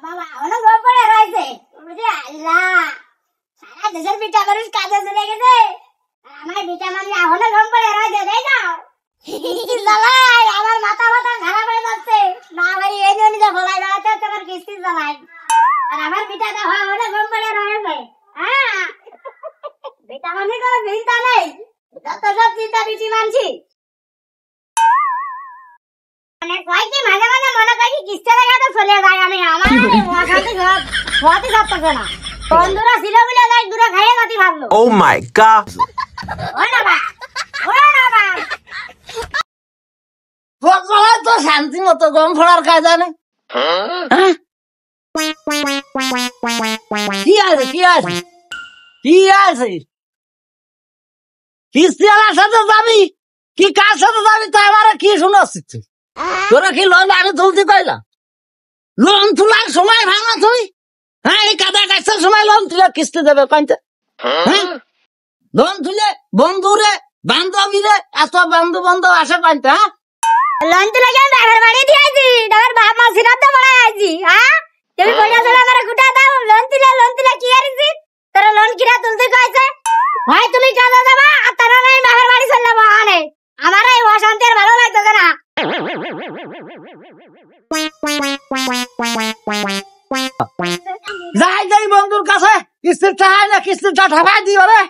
বাবা ওনা গো পড়ে রইছে ওরে আল্লাহ সারা দেশের বিটা মানুষ কাজে চলে গেছে আমার বিটা মানুষ এখনো ঘুম পড়ে রইছে দেই না জ্বালাই আমার মাথা খারাপ হয়ে যাচ্ছে না ভাই এই জন্য যে বলাই দাঁড়াতে তোমার কিস্তি জ্বালাই আর আমার বিটাটা এখনো ঘুম পড়ে রয়েছে হ্যাঁ বিটা মানুষ কোনো চিন্তা নেই যত সব চিন্তা বেশি মানছি মানে কয়েকটি মাঝে মাঝে মনে করি কিস্তি লাগাতে চলে যায় আমি আমার ওখানে ঘরতে যাচ্ছে না বন্ধুরা ছিল বলে যাই দূরে খাইয়ে যাতি ভাবলো ও মাই গড ও না ভাই তো শান্তি মতো গম ফোড়ার কাজ জানে কি আছে কিস্তিওয়ালার সাথে যাবি কি কার সাথে যাবি তা আমার কি শোনাচ্ছিস তোরা কি লোন আমি তুলতে পাইলাম লোন তোলার সময় ভাঙা তুই হ্যাঁ এই কাদা গাছের সময় লোন তুলে কিস্তি দেবে কইতে হ্যাঁ লোন তুলে বন্ধুরে বান্ধবীরে এত বন্ধু আসে কইতে হ্যাঁ লোন তুলে কেন বাবার বাড়ি দিয়েছি আমার বাপ মা সিরাতে বড়াই আছি হ্যাঁ তুমি কইয়া চলে আমার গুটা দাও লোন তুলে কি আরিছি তোর লোন কিরা তুলতে কইছে ভাই তুমি কাজে যাবা আর তারা নাই বাবার বাড়ি চলে যাবো আনে আমার এই অশান্তি আর ভালো লাগতেছে না যাই বন্ধুর কাছে কিস্তিটা না কিস্তিটা ঠাকাই দিও রে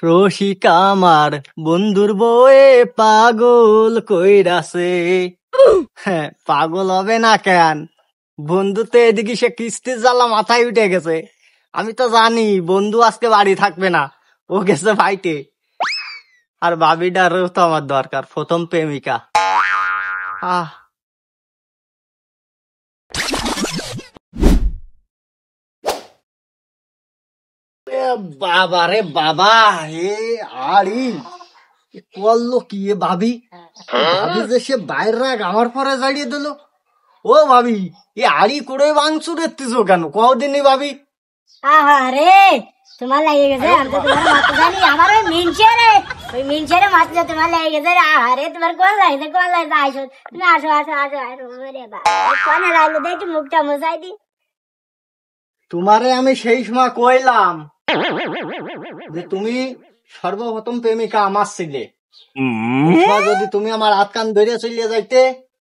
রসিকা আমার বন্ধুর বয়ে পাগল কইরাছে হ্যাঁ পাগল হবে না কেন বন্ধু তো এদিকে সে কিস্তির জ্বালা মাথায় উঠে গেছে আমি তো জানি বন্ধু আজকে বাড়ি থাকবে না ও গেছে ভাইতে আর বাবিটারও তো আমার দরকার প্রথম প্রেমিকা বাবা রে বাবা হে আড়ি করলো কি ভাবি যে সে বাইরে আমার পরে জাড়িয়ে দিল ও ভাবি এ আড়ি করে মাংস দেখতেছ কেন কদিনই ভাবি আরে তোমার লাগে গেছে আমি তো তোমার মাথা জানি আমার ওই মিনছে রে মাথা তোমার লাগে গেছে আরে তোমার কোন লাগে আইসো তুমি আসো রে বা কোন লাগলো দেখি মুখটা মুছাই দি তোমারে আমি সেই সময় কইলাম যে তুমি সর্বপ্রথম প্রেমিকা আমার ছিলে যদি তুমি আমার হাত কান ধরে চলিয়ে যাইতে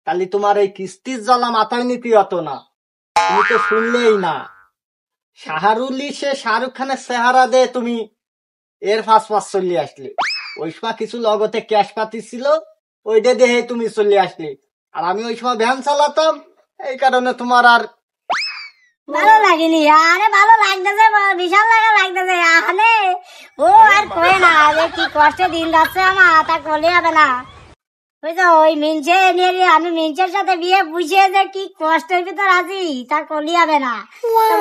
তাহলে তোমার এই কিস্তির জ্বালা মাথায় নিতে হতো না তুমি তো শুনলেই না শাহরুলি সে শাহরুখ খানের চেহারা দে তুমি এর ফাঁস চলিয়ে আসলে ওই সময় কিছু লগতে ক্যাশ পাতি ছিল ওইটা দেহে তুমি চলে আসলে আর আমি ওই সময় ভ্যান চালাতাম এই কারণে তোমার আর ভালো লাগেনি আরে ভালো লাগতেছে বিশাল লাগতেছে আরে ও আর কই না যে কি কষ্টে দিন যাচ্ছে আমার তা কলে হবে না বুঝছো ওই মিনছে নিয়ে আমি মিনছের সাথে বিয়ে বুঝে যে কি কষ্টের ভিতর আছি তা কলি হবে না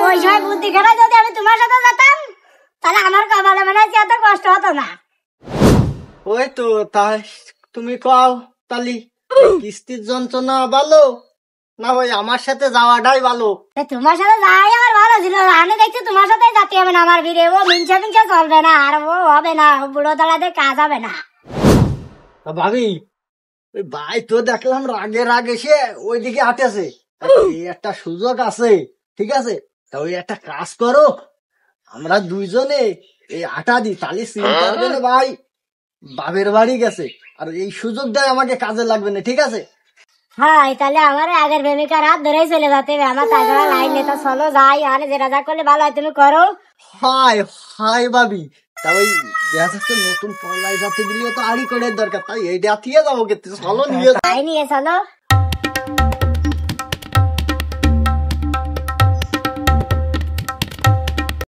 ওই সময় বুদ্ধি খাটা যদি আমি তোমার সাথে যেতাম তাহলে আমার কপালে মনে হচ্ছে এত কষ্ট হতো না ওই তো তাই তুমি কও তালি কিস্তির যন্ত্রণা ভালো না ভাই আমার সাথে যাওয়াটাই ভালো তোমার সাথে যাই আমার ভালো ছিল আমি দেখছি তোমার সাথে যেতে হবে না আমার ভিড়ে ও মিনছে চলবে না আর ও হবে না বুড়ো দালাতে কাজ হবে না ভাবি ওই ভাই তো দেখলাম রাগে সে ওইদিকে হাঁটেছে একটা সুযোগ আছে ঠিক আছে তা ওই একটা কাজ করো আমরা দুইজনে এই আটা দিই তাহলে চিন্তা করবে না ভাই বাবের বাড়ি গেছে আর এই সুযোগটাই আমাকে কাজে লাগবে না ঠিক আছে হ্যাঁ তাহলে আমার আগের প্রেমিকার হাত ধরেই চলে যেতে হবে আমার তাছাড়া লাইন নেতা চলো যাই আর যেটা যা করলে ভালো হয় তুমি করো হাই ভাবি তা ওই দেখা যাচ্ছে নতুন পড়াই যাতে গেলেও তো আড়ি করে দরকার তাই এইটা দিয়ে যাবো চলো নিয়ে নিয়ে চলো